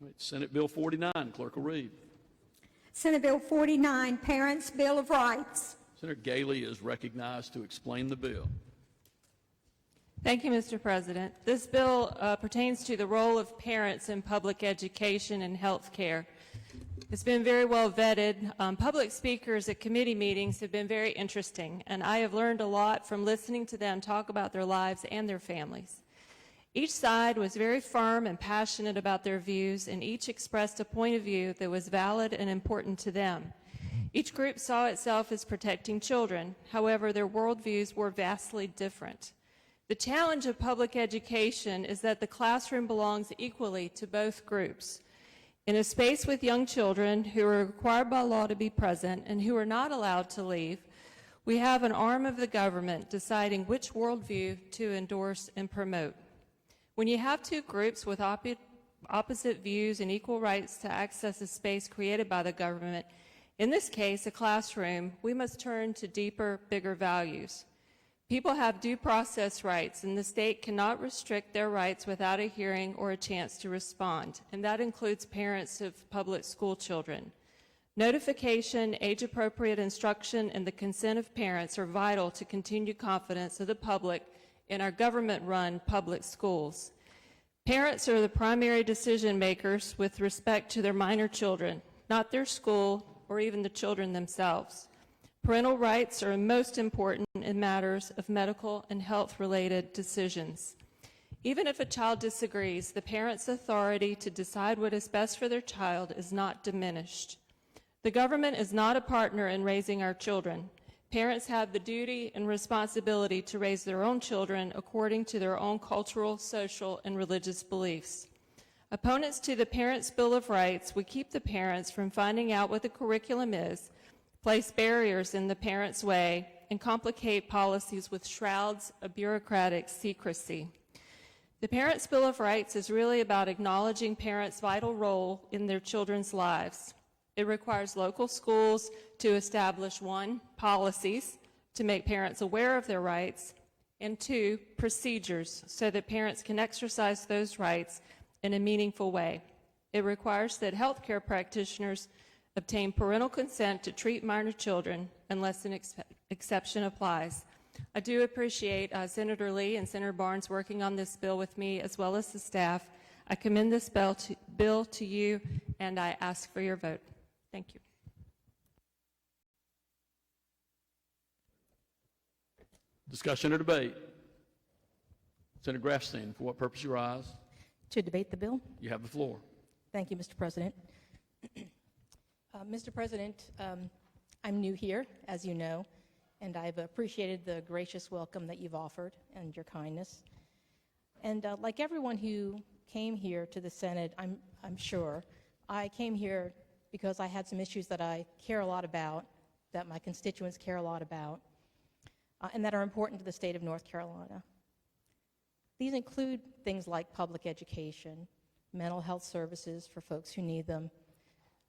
Right, Senate Bill 49, clerk will read. Senate Bill 49, Parents' Bill of Rights. Senator Galey is recognized to explain the bill. Thank you, Mr. President. This bill pertains to the role of parents in public education and health care. It's been very well vetted. Public speakers at committee meetings have been very interesting, and I have learned a lot from listening to them talk about their lives and their families. Each side was very firm and passionate about their views, and each expressed a point of view that was valid and important to them. Each group saw itself as protecting children. However, their worldviews were vastly different. The challenge of public education is that the classroom belongs equally to both groups. In a space with young children who are required by law to be present and who are not allowed to leave, we have an arm of the government deciding which worldview to endorse and promote. When you have two groups with opposite views and equal rights to access a space created by the government, in this case, a classroom, we must turn to deeper, bigger values. People have due process rights, and the state cannot restrict their rights without a hearing or a chance to respond, and that includes parents of public school children. Notification, age-appropriate instruction, and the consent of parents are vital to continued confidence of the public in our government-run public schools. Parents are the primary decision makers with respect to their minor children, not their school or even the children themselves. Parental rights are most important in matters of medical and health-related decisions. Even if a child disagrees, the parent's authority to decide what is best for their child is not diminished. The government is not a partner in raising our children. Parents have the duty and responsibility to raise their own children according to their own cultural, social, and religious beliefs. Opponents to the Parents' Bill of Rights would keep the parents from finding out what the curriculum is, place barriers in the parents' way, and complicate policies with shrouds of bureaucratic secrecy. The Parents' Bill of Rights is really about acknowledging parents' vital role in their children's lives. It requires local schools to establish, 1, policies to make parents aware of their rights, and 2, procedures so that parents can exercise those rights in a meaningful way. It requires that healthcare practitioners obtain parental consent to treat minor children unless an exception applies. I do appreciate Senator Lee and Senator Barnes working on this bill with me as well as the staff. I commend this bill to you, and I ask for your vote. Thank you. Discussion or debate? Senator Grafstein, for what purpose you rise? To debate the bill. You have the floor. Thank you, Mr. President. Mr. President, I'm new here, as you know, and I've appreciated the gracious welcome that you've offered and your kindness. And like everyone who came here to the Senate, I'm sure, I came here because I had some issues that I care a lot about, that my constituents care a lot about, and that are important to the state of North Carolina. These include things like public education, mental health services for folks who need them,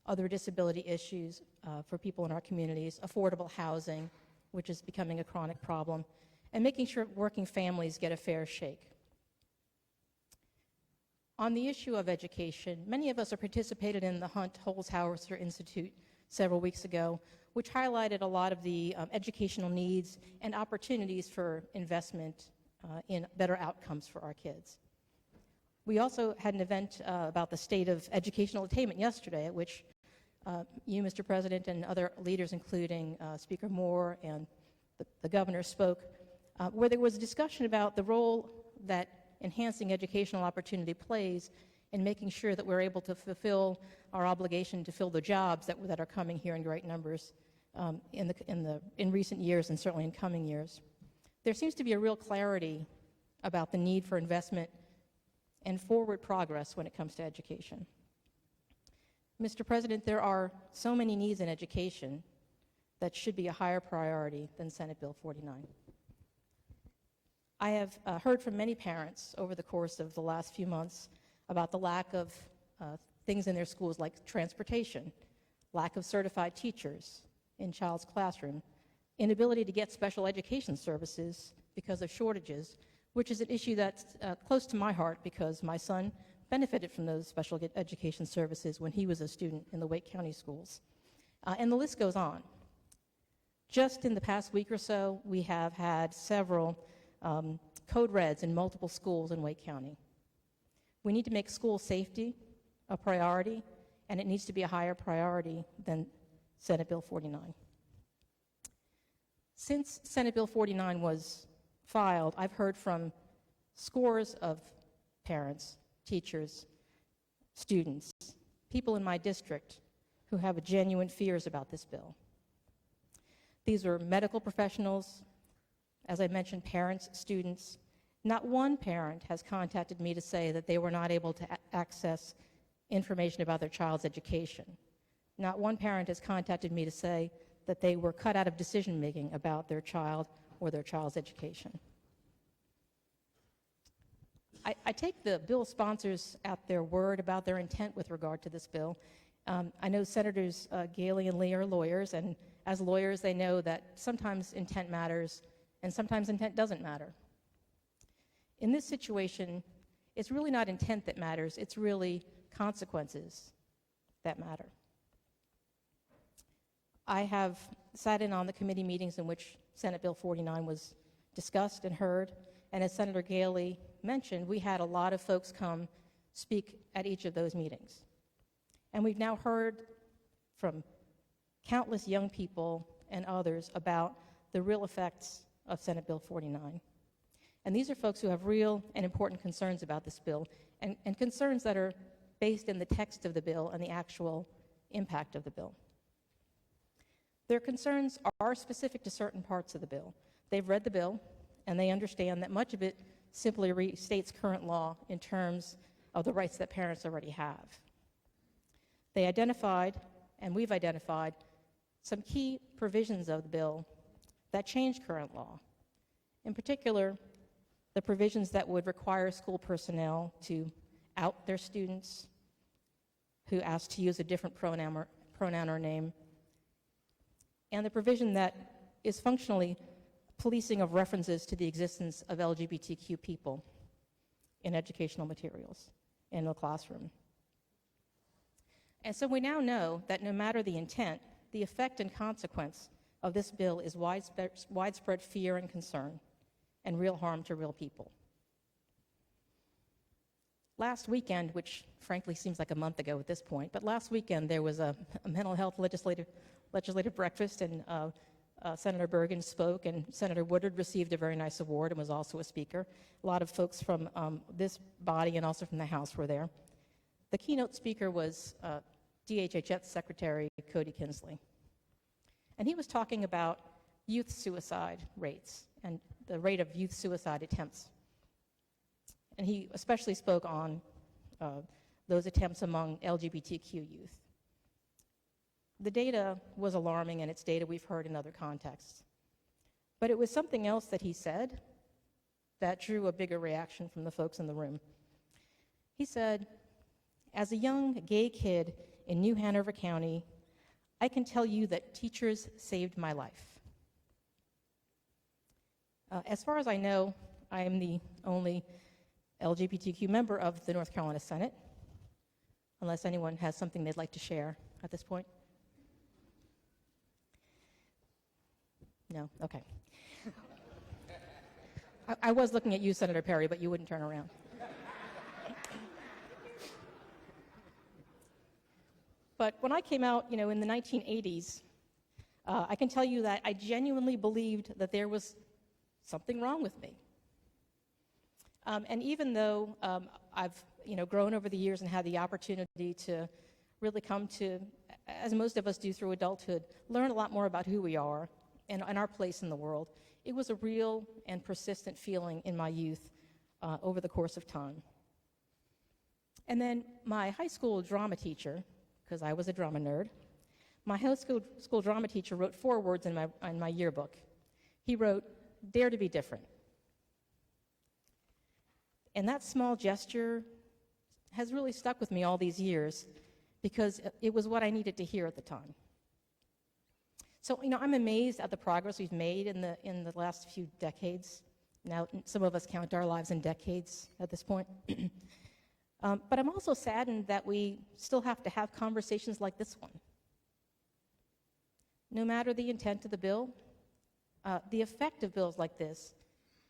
other disability issues for people in our communities, affordable housing, which is becoming a chronic problem, and making sure working families get a fair shake. On the issue of education, many of us have participated in the Hunt Holzhauser Institute several weeks ago, which highlighted a lot of the educational needs and opportunities for investment in better outcomes for our kids. We also had an event about the state of educational attainment yesterday, at which you, Mr. President, and other leaders, including Speaker Moore and the governor, spoke, where there was a discussion about the role that enhancing educational opportunity plays in making sure that we're able to fulfill our obligation to fill the jobs that are coming here in great numbers in recent years and certainly in coming years. There seems to be a real clarity about the need for investment and forward progress when it comes to education. Mr. President, there are so many needs in education that should be a higher priority than Senate Bill 49. I have heard from many parents over the course of the last few months about the lack of things in their schools like transportation, lack of certified teachers in child's classroom, inability to get special education services because of shortages, which is an issue that's close to my heart because my son benefited from those special education services when he was a student in the Wake County schools. And the list goes on. Just in the past week or so, we have had several code reds in multiple schools in Wake County. We need to make school safety a priority, and it needs to be a higher priority than Senate Bill 49. Since Senate Bill 49 was filed, I've heard from scores of parents, teachers, students, people in my district who have genuine fears about this bill. These are medical professionals, as I mentioned, parents, students. Not one parent has contacted me to say that they were not able to access information about their child's education. Not one parent has contacted me to say that they were cut out of decision-making about their child or their child's education. I take the bill sponsors at their word about their intent with regard to this bill. I know Senators Galey and Lee are lawyers, and as lawyers, they know that sometimes intent matters and sometimes intent doesn't matter. In this situation, it's really not intent that matters, it's really consequences that matter. I have sat in on the committee meetings in which Senate Bill 49 was discussed and heard, and as Senator Galey mentioned, we had a lot of folks come speak at each of those meetings. And we've now heard from countless young people and others about the real effects of Senate Bill 49. And these are folks who have real and important concerns about this bill, and concerns that are based in the text of the bill and the actual impact of the bill. Their concerns are specific to certain parts of the bill. They've read the bill, and they understand that much of it simply restates current law in terms of the rights that parents already have. They identified, and we've identified, some key provisions of the bill that change current law. In particular, the provisions that would require school personnel to out their students who ask to use a different pronoun or name, and the provision that is functionally policing of references to the existence of LGBTQ people in educational materials in the classroom. And so we now know that no matter the intent, the effect and consequence of this bill is widespread fear and concern and real harm to real people. Last weekend, which frankly seems like a month ago at this point, but last weekend there was a mental health legislative breakfast, and Senator Bergen spoke, and Senator Woodard received a very nice award and was also a speaker. A lot of folks from this body and also from the House were there. The keynote speaker was DHHS Secretary Cody Kinsley. And he was talking about youth suicide rates and the rate of youth suicide attempts. And he especially spoke on those attempts among LGBTQ youth. The data was alarming, and it's data we've heard in other contexts. But it was something else that he said that drew a bigger reaction from the folks in the room. He said, "As a young gay kid in New Hanover County, I can tell you that teachers saved my life." As far as I know, I am the only LGBTQ member of the North Carolina Senate, unless anyone has something they'd like to share at this point. No? Okay. I was looking at you, Senator Perry, but you wouldn't turn around. But when I came out, in the 1980s, I can tell you that I genuinely believed that there was something wrong with me. And even though I've, grown over the years and had the opportunity to really come to, as most of us do through adulthood, learn a lot more about who we are and our place in the world, it was a real and persistent feeling in my youth over the course of time. And then my high school drama teacher, because I was a drama nerd, my high school drama teacher wrote 4 words in my yearbook. He wrote, "Dare to be different." And that small gesture has really stuck with me all these years because it was what I needed to hear at the time. So, I'm amazed at the progress we've made in the last few decades. Now, some of us count our lives in decades at this point. But I'm also saddened that we still have to have conversations like this one. No matter the intent of the bill, the effect of bills like this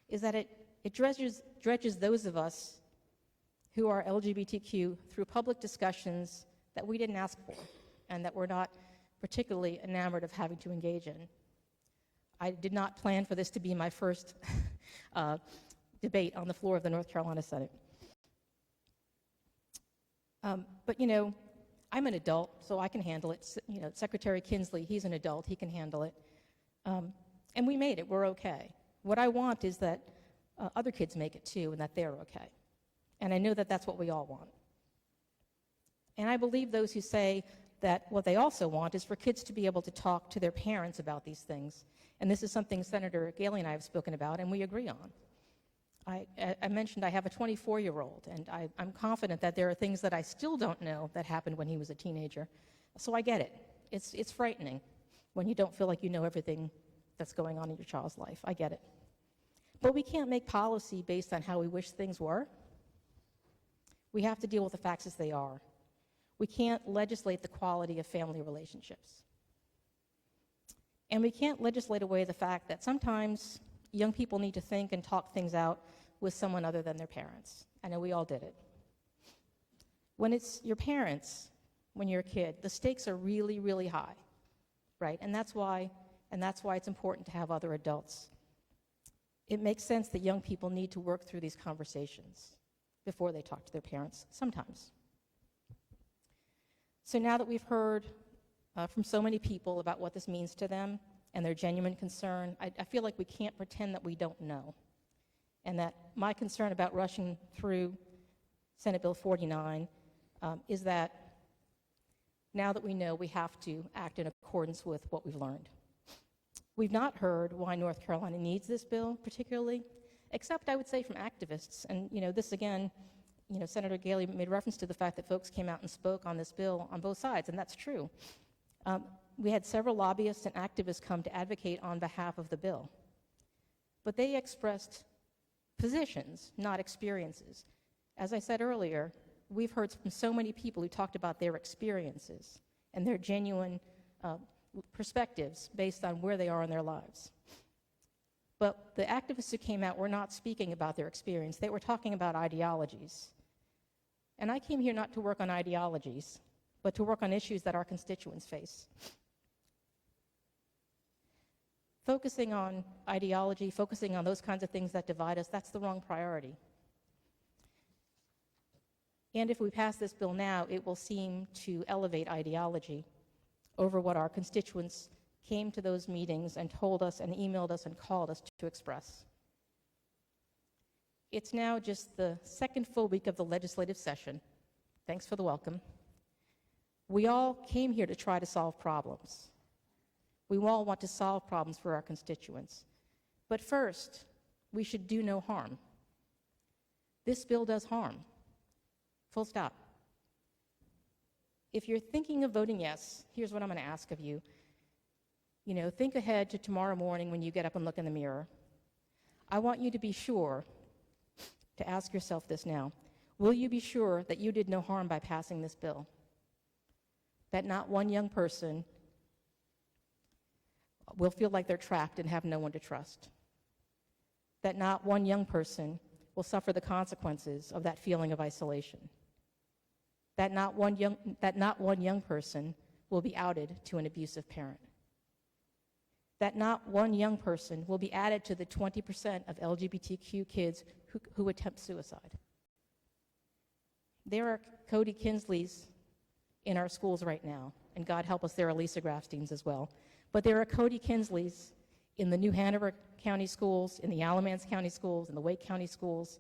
is that it dredges those of us who are LGBTQ through public discussions that we didn't ask for and that we're not particularly enamored of having to engage in. I did not plan for this to be my first debate on the floor of the North Carolina Senate. But, you know, I'm an adult, so I can handle it. You know, Secretary Kinsley, he's an adult, he can handle it. And we made it, we're okay. What I want is that other kids make it too, and that they're okay. And I know that that's what we all want. And I believe those who say that what they also want is for kids to be able to talk to their parents about these things. And this is something Senator Galey and I have spoken about, and we agree on. I mentioned I have a 24-year-old, and I'm confident that there are things that I still don't know that happened when he was a teenager. So I get it. It's frightening when you don't feel like you know everything that's going on in your child's life. I get it. But we can't make policy based on how we wish things were. We have to deal with the facts as they are. We can't legislate the quality of family relationships. And we can't legislate away the fact that sometimes young people need to think and talk things out with someone other than their parents. I know we all did it. When it's your parents, when you're a kid, the stakes are really, really high, right? And that's why it's important to have other adults. It makes sense that young people need to work through these conversations before they talk to their parents, sometimes. So now that we've heard from so many people about what this means to them and their genuine concern, I feel like we can't pretend that we don't know. And that my concern about rushing through Senate Bill 49 is that now that we know, we have to act in accordance with what we've learned. We've not heard why North Carolina needs this bill particularly, except I would say from activists. And this again, Senator Galey made reference to the fact that folks came out and spoke on this bill on both sides, and that's true. We had several lobbyists and activists come to advocate on behalf of the bill. But they expressed positions, not experiences. As I said earlier, we've heard from so many people who talked about their experiences and their genuine perspectives based on where they are in their lives. But the activists who came out were not speaking about their experience. They were talking about ideologies. And I came here not to work on ideologies, but to work on issues that our constituents face. Focusing on ideology, focusing on those kinds of things that divide us, that's the wrong priority. And if we pass this bill now, it will seem to elevate ideology over what our constituents came to those meetings and told us and emailed us and called us to express. It's now just the second full week of the legislative session. Thanks for the welcome. We all came here to try to solve problems. We all want to solve problems for our constituents. But first, we should do no harm. This bill does harm. Full stop. If you're thinking of voting yes, here's what I'm going to ask of you. Think ahead to tomorrow morning when you get up and look in the mirror. I want you to be sure to ask yourself this now. Will you be sure that you did no harm by passing this bill? That not one young person will feel like they're trapped and have no one to trust. That not one young person will suffer the consequences of that feeling of isolation. That not one young person will be outed to an abusive parent. That not one young person will be added to the 20% of LGBTQ kids who attempt suicide. There are Cody Kinsleys in our schools right now, and God help us, there are Lisa Grafsteins as well. But there are Cody Kinsleys in the New Hanover County schools, in the Alamance County schools, in the Wake County schools,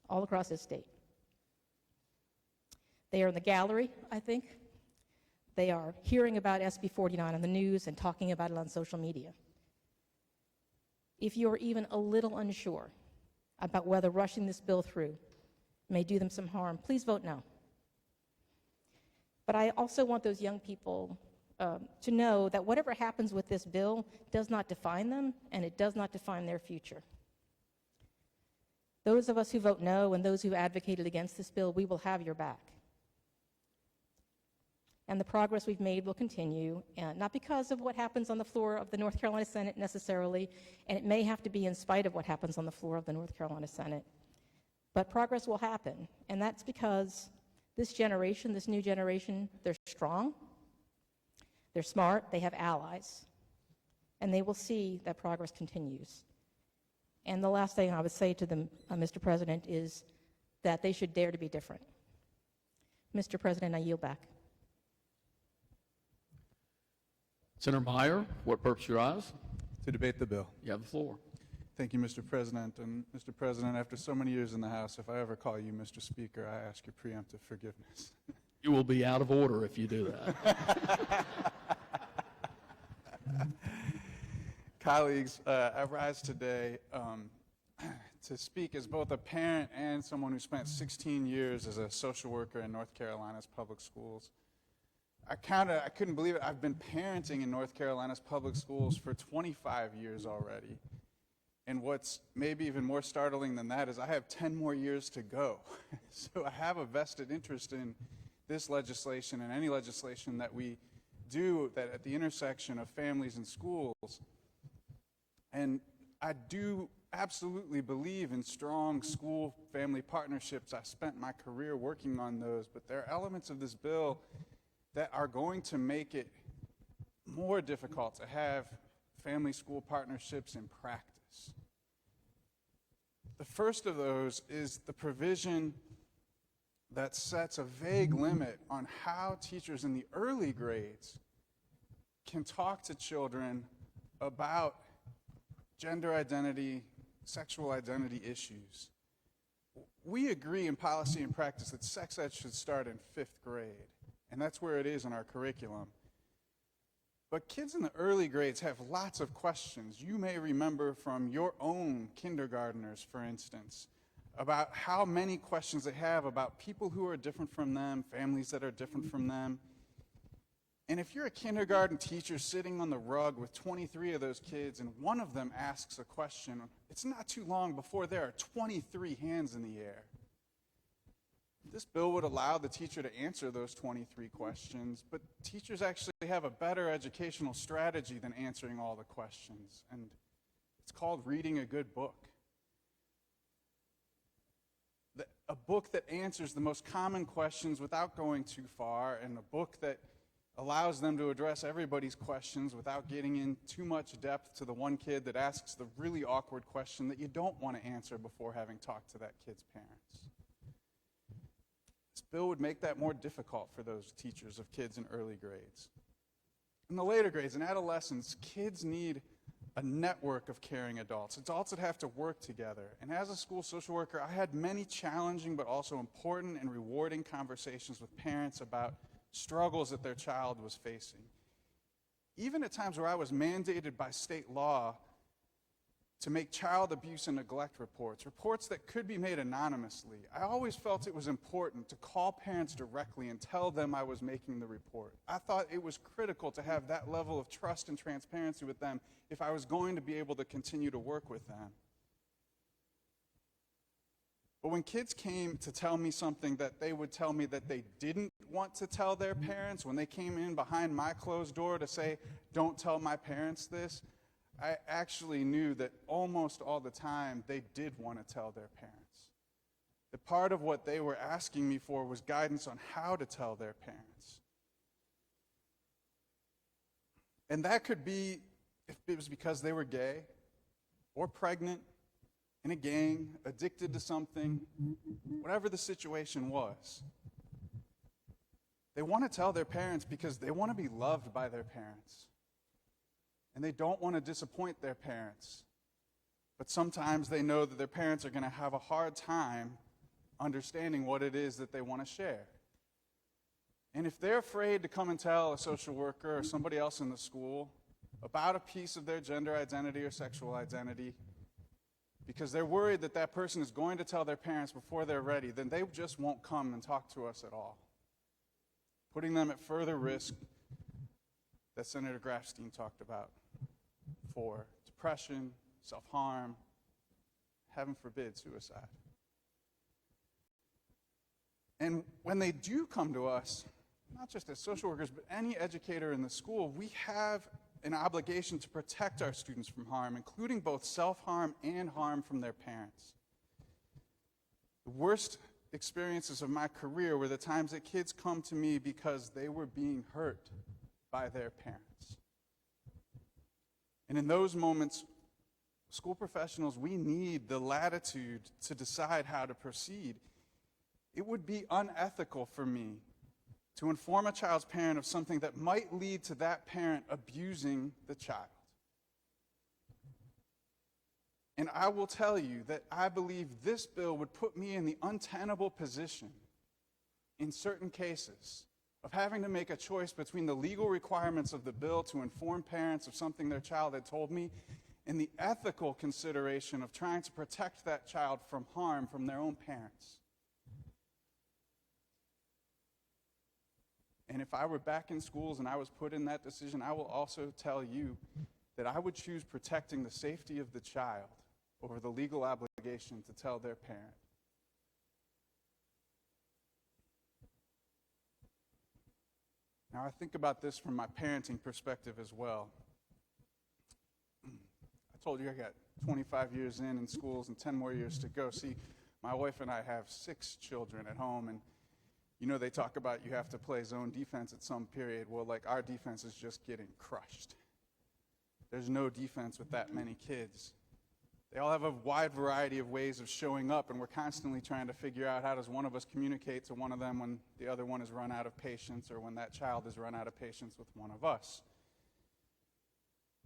all across this state. They are in the gallery, I think. They are hearing about SB 49 on the news and talking about it on social media. If you're even a little unsure about whether rushing this bill through may do them some harm, please vote no. But I also want those young people to know that whatever happens with this bill does not define them, and it does not define their future. Those of us who vote no and those who advocated against this bill, we will have your back. And the progress we've made will continue, not because of what happens on the floor of the North Carolina Senate necessarily, and it may have to be in spite of what happens on the floor of the North Carolina Senate, but progress will happen. And that's because this generation, this new generation, they're strong, they're smart, they have allies, and they will see that progress continues. And the last thing I would say to them, Mr. President, is that they should dare to be different. Mr. President, I yield back. Senator Meyer, what purpose you rise? To debate the bill. You have the floor. Thank you, Mr. President. And Mr. President, after so many years in the House, if I ever call you Mr. Speaker, I ask your preemptive forgiveness. You will be out of order if you do that. Colleagues, I rise today to speak as both a parent and someone who spent 16 years as a social worker in North Carolina's public schools. I couldn't believe it. I've been parenting in North Carolina's public schools for 25 years already. And what's maybe even more startling than that is I have 10 more years to go. So I have a vested interest in this legislation and any legislation that we do that at the intersection of families and schools. And I do absolutely believe in strong school-family partnerships. I spent my career working on those, but there are elements of this bill that are going to make it more difficult to have family-school partnerships in practice. The first of those is the provision that sets a vague limit on how teachers in the early grades can talk to children about gender identity, sexual identity issues. We agree in policy and practice that sex ed should start in 5th grade, and that's where it is in our curriculum. But kids in the early grades have lots of questions. You may remember from your own kindergartners, for instance, about how many questions they have about people who are different from them, families that are different from them. And if you're a kindergarten teacher sitting on the rug with 23 of those kids and one of them asks a question, it's not too long before there are 23 hands in the air. This bill would allow the teacher to answer those 23 questions, but teachers actually have a better educational strategy than answering all the questions, and it's called reading a good book. A book that answers the most common questions without going too far, and a book that allows them to address everybody's questions without getting in too much depth to the one kid that asks the really awkward question that you don't want to answer before having talked to that kid's parents. This bill would make that more difficult for those teachers of kids in early grades. In the later grades, in adolescence, kids need a network of caring adults that have to work together. And as a school social worker, I had many challenging but also important and rewarding conversations with parents about struggles that their child was facing. Even at times where I was mandated by state law to make child abuse and neglect reports that could be made anonymously, I always felt it was important to call parents directly and tell them I was making the report. I thought it was critical to have that level of trust and transparency with them if I was going to be able to continue to work with them. But when kids came to tell me something that they would tell me that they didn't want to tell their parents, when they came in behind my closed door to say, "Don't tell my parents this," I actually knew that almost all the time they did want to tell their parents. That part of what they were asking me for was guidance on how to tell their parents. And that could be if it was because they were gay or pregnant, in a gang, addicted to something, whatever the situation was. They want to tell their parents because they want to be loved by their parents. And they don't want to disappoint their parents. But sometimes they know that their parents are going to have a hard time understanding what it is that they want to share. And if they're afraid to come and tell a social worker or somebody else in the school about a piece of their gender identity or sexual identity, because they're worried that that person is going to tell their parents before they're ready, then they just won't come and talk to us at all, putting them at further risk that Senator Grafstein talked about for depression, self-harm, heaven forbid, suicide. And when they do come to us, not just as social workers, but any educator in the school, we have an obligation to protect our students from harm, including both self-harm and harm from their parents. The worst experiences of my career were the times that kids come to me because they were being hurt by their parents. And in those moments, school professionals, we need the latitude to decide how to proceed. It would be unethical for me to inform a child's parent of something that might lead to that parent abusing the child. And I will tell you that I believe this bill would put me in the untenable position, in certain cases, of having to make a choice between the legal requirements of the bill to inform parents of something their child had told me and the ethical consideration of trying to protect that child from harm from their own parents. And if I were back in schools and I was put in that decision, I will also tell you that I would choose protecting the safety of the child over the legal obligation to tell their parent. Now, I think about this from my parenting perspective as well. I told you I got 25 years in schools and 10 more years to go. See, my wife and I have 6 children at home, and you know, they talk about you have to play zone defense at some period. Well, like, our defense is just getting crushed. There's no defense with that many kids. They all have a wide variety of ways of showing up, and we're constantly trying to figure out how does one of us communicate to one of them when the other one has run out of patience, or when that child has run out of patience with one of us.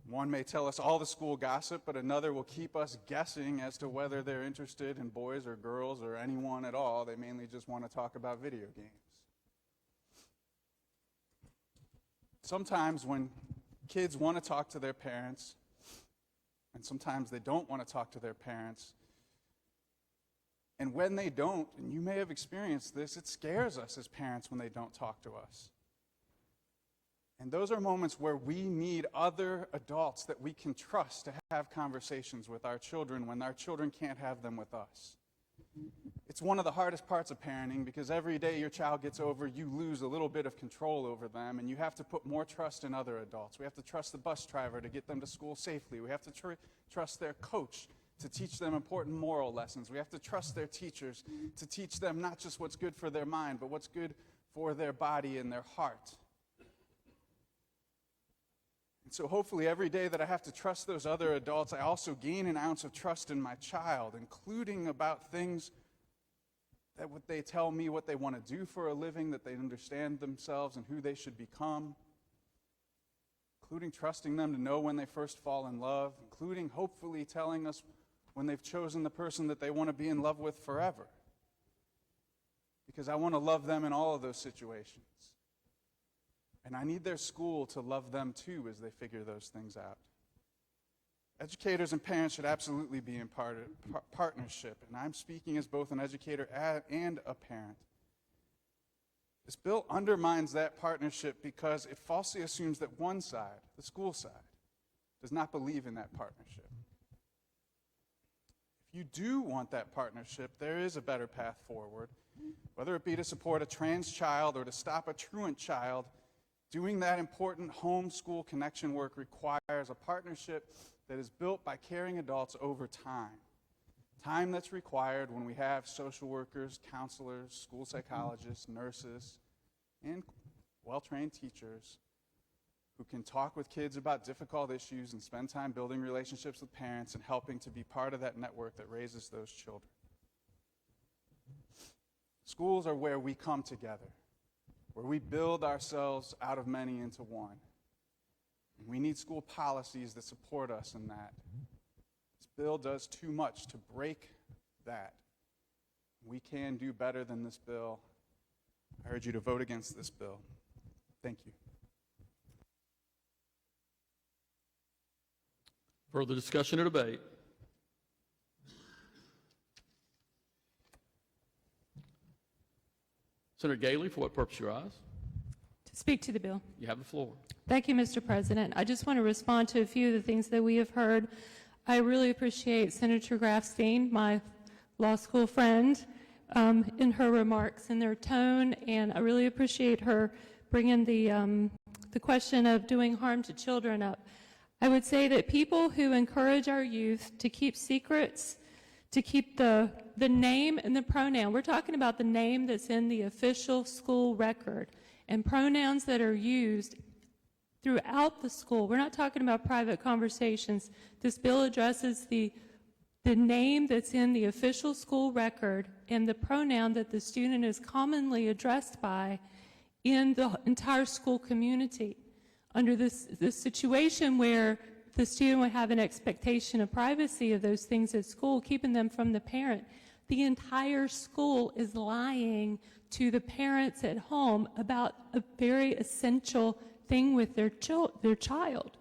One may tell us all the school gossip, but another will keep us guessing as to whether they're interested in boys or girls or anyone at all. They mainly just want to talk about video games. Sometimes when kids want to talk to their parents, and sometimes they don't want to talk to their parents, and when they don't, and you may have experienced this, it scares us as parents when they don't talk to us. And those are moments where we need other adults that we can trust to have conversations with our children when our children can't have them with us. It's one of the hardest parts of parenting, because every day your child gets over, you lose a little bit of control over them, and you have to put more trust in other adults. We have to trust the bus driver to get them to school safely. We have to trust their coach to teach them important moral lessons. We have to trust their teachers to teach them not just what's good for their mind, but what's good for their body and their heart. So hopefully every day that I have to trust those other adults, I also gain an ounce of trust in my child, including about things that what they tell me what they want to do for a living, that they understand themselves and who they should become, including trusting them to know when they first fall in love, including hopefully telling us when they've chosen the person that they want to be in love with forever. Because I want to love them in all of those situations. And I need their school to love them too as they figure those things out. Educators and parents should absolutely be in partnership, and I'm speaking as both an educator and a parent. This bill undermines that partnership because it falsely assumes that one side, the school side, does not believe in that partnership. If you do want that partnership, there is a better path forward, whether it be to support a trans child or to stop a truant child. Doing that important home-school connection work requires a partnership that is built by caring adults over time. Time that's required when we have social workers, counselors, school psychologists, nurses, and well-trained teachers who can talk with kids about difficult issues and spend time building relationships with parents and helping to be part of that network that raises those children. Schools are where we come together, where we build ourselves out of many into one. And we need school policies that support us in that. This bill does too much to break that. We can do better than this bill. I urge you to vote against this bill. Thank you. Further discussion or debate? Senator Gailey, for what purpose you rise? To speak to the bill. You have the floor. Thank you, Mr. President. I just want to respond to a few of the things that we have heard. I really appreciate Senator Grafstein, my law school friend, in her remarks and their tone, and I really appreciate her bringing the question of doing harm to children up. I would say that people who encourage our youth to keep secrets, to keep the name and the pronoun, we're talking about the name that's in the official school record and pronouns that are used throughout the school. We're not talking about private conversations. This bill addresses the name that's in the official school record and the pronoun that the student is commonly addressed by in the entire school community. Under this situation where the student would have an expectation of privacy of those things at school, keeping them from the parent, the entire school is lying to the parents at home about a very essential thing with their child.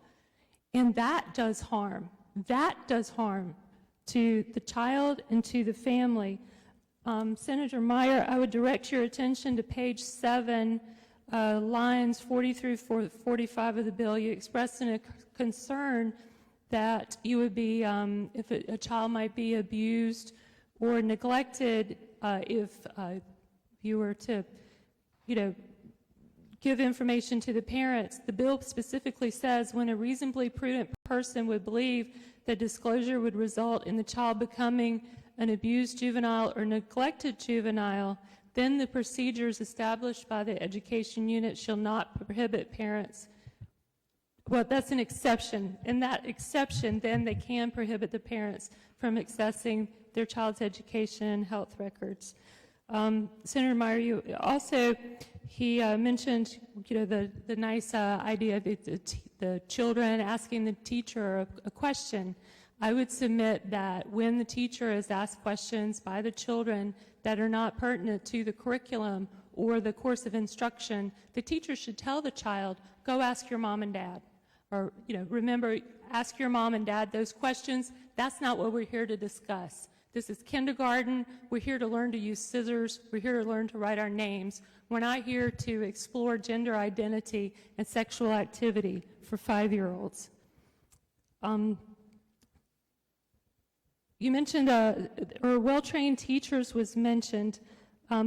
And that does harm. That does harm to the child and to the family. Senator Meyer, I would direct your attention to page 7, lines 40 through 45 of the bill. You expressed a concern that you would be, if a child might be abused or neglected, if you were to, give information to the parents. The bill specifically says when a reasonably prudent person would believe that disclosure would result in the child becoming an abused juvenile or neglected juvenile, then the procedures established by the education unit shall not prohibit parents. Well, that's an exception. In that exception, then they can prohibit the parents from accessing their child's education and health records. Senator Meyer, he mentioned, the nice idea of the children asking the teacher a question. I would submit that when the teacher is asked questions by the children that are not pertinent to the curriculum or the course of instruction, the teacher should tell the child, go ask your mom and dad. Or, remember, ask your mom and dad those questions. That's not what we're here to discuss. This is kindergarten. We're here to learn to use scissors. We're here to learn to write our names. We're not here to explore gender identity and sexual activity for 5-year-olds. You mentioned, or well-trained teachers was mentioned.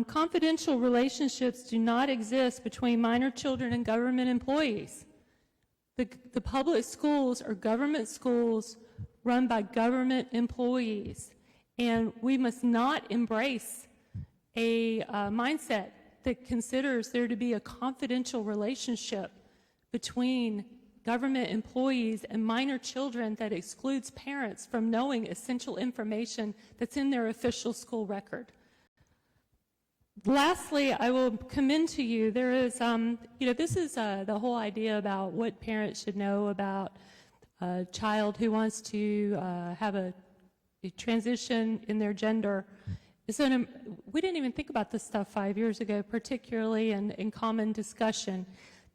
Confidential relationships do not exist between minor children and government employees. The public schools are government schools run by government employees. And we must not embrace a mindset that considers there to be a confidential relationship between government employees and minor children that excludes parents from knowing essential information that's in their official school record. Lastly, I will commend to you, there is, this is the whole idea about what parents should know about a child who wants to have a transition in their gender. So we didn't even think about this stuff 5 years ago, particularly in common discussion.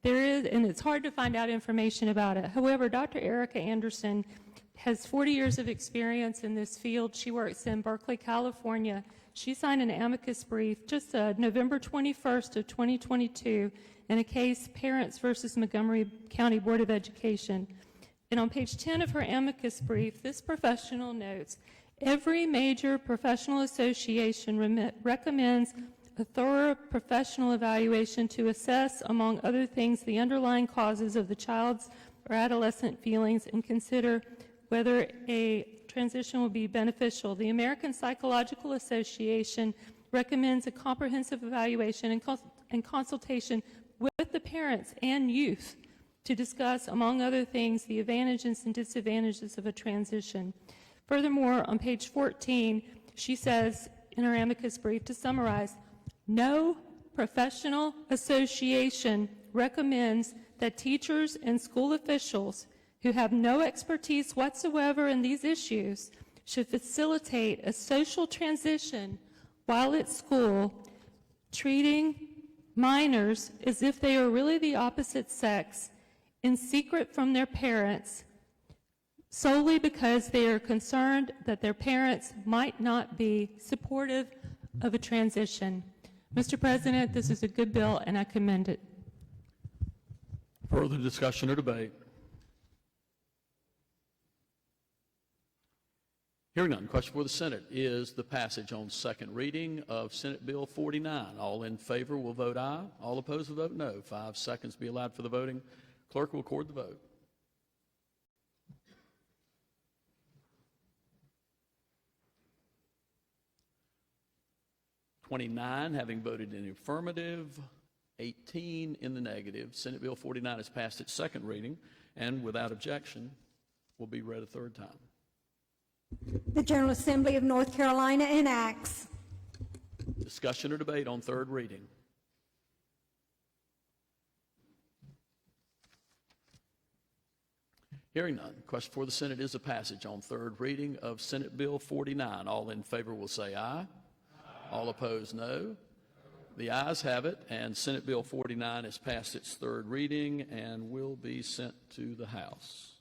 There is, and it's hard to find out information about it. However, Dr. Erica Anderson has 40 years of experience in this field. She works in Berkeley, California. She signed an amicus brief just November 21st of 2022 in a case, Parents versus Montgomery County Board of Education. And on page 10 of her amicus brief, this professional notes, every major professional association recommends a thorough professional evaluation to assess, among other things, the underlying causes of the child's or adolescent feelings and consider whether a transition will be beneficial. The American Psychological Association recommends a comprehensive evaluation and consultation with the parents and youth to discuss, among other things, the advantages and disadvantages of a transition. Furthermore, on page 14, she says in her amicus brief, to summarize, no professional association recommends that teachers and school officials who have no expertise whatsoever in these issues should facilitate a social transition while at school, treating minors as if they are really the opposite sex in secret from their parents solely because they are concerned that their parents might not be supportive of a transition. Mr. President, this is a good bill and I commend it. Further discussion or debate? Hearing none, the question for the Senate is the passage on second reading of Senate Bill 49. All in favor will vote aye. All opposed will vote no. 5 seconds be allowed for the voting. Clerk will record the vote. (29) having voted in the affirmative, 18 in the negative. Senate Bill 49 has passed its second reading and without objection will be read a third time. The General Assembly of North Carolina enacts. Discussion or debate on third reading? Hearing none, question for the Senate is a passage on third reading of Senate Bill 49. All in favor will say aye. All opposed, no. The ayes have it, and Senate Bill 49 has passed its third reading and will be sent to the House.